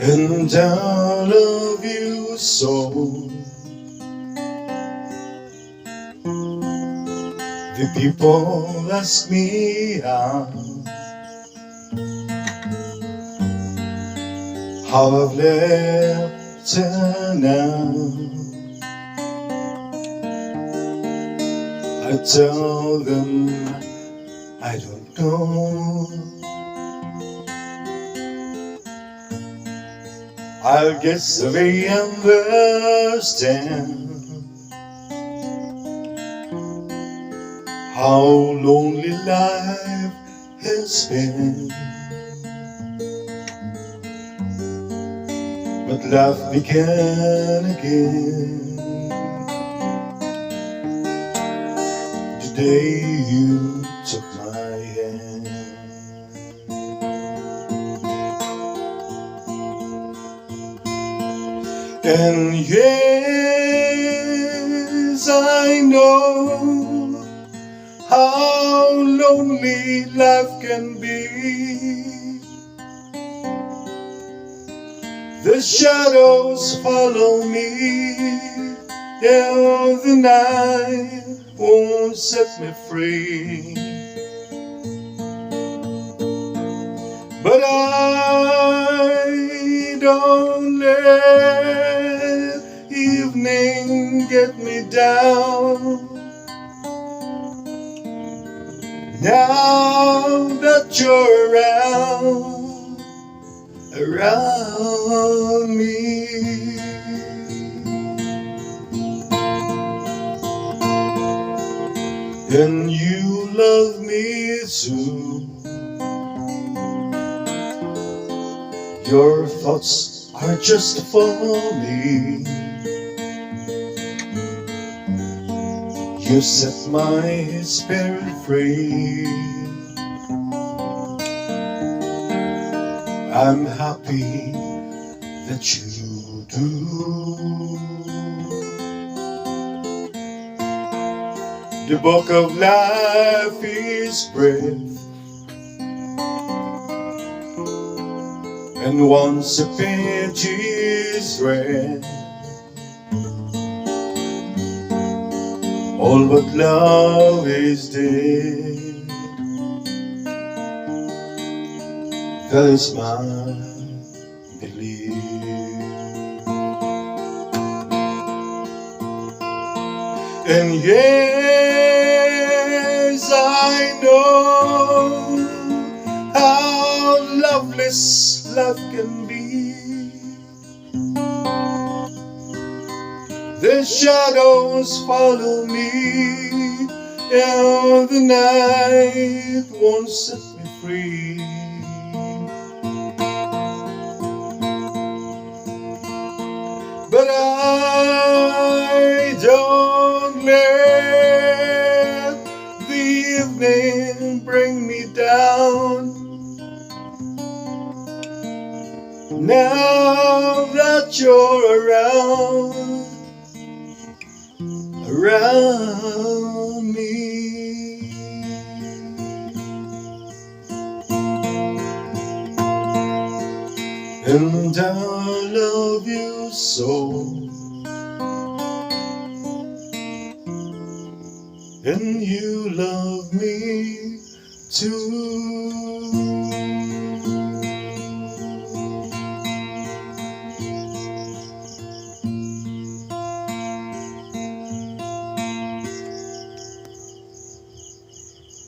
and I love you so. The people ask me how I've left her now. I tell them I don't know. I guess they understand how lonely life has been. But life began again the day you took my hand. And yes, I know how lonely life can be. The shadows follow me, and the night won't set me free. But I don't let evening get me down. Now that you're around me. And you love me too. Your thoughts are just for me. You set my spirit free. I'm happy that you do. The book of life is breath, and once a page is read, all but love is dead. That is my belief. And yes, I know how loveless love can be. The shadows follow me, and the night won't set me free. But I don't let the evening bring me down. Now that you're around me. And I love you so. And you love me too.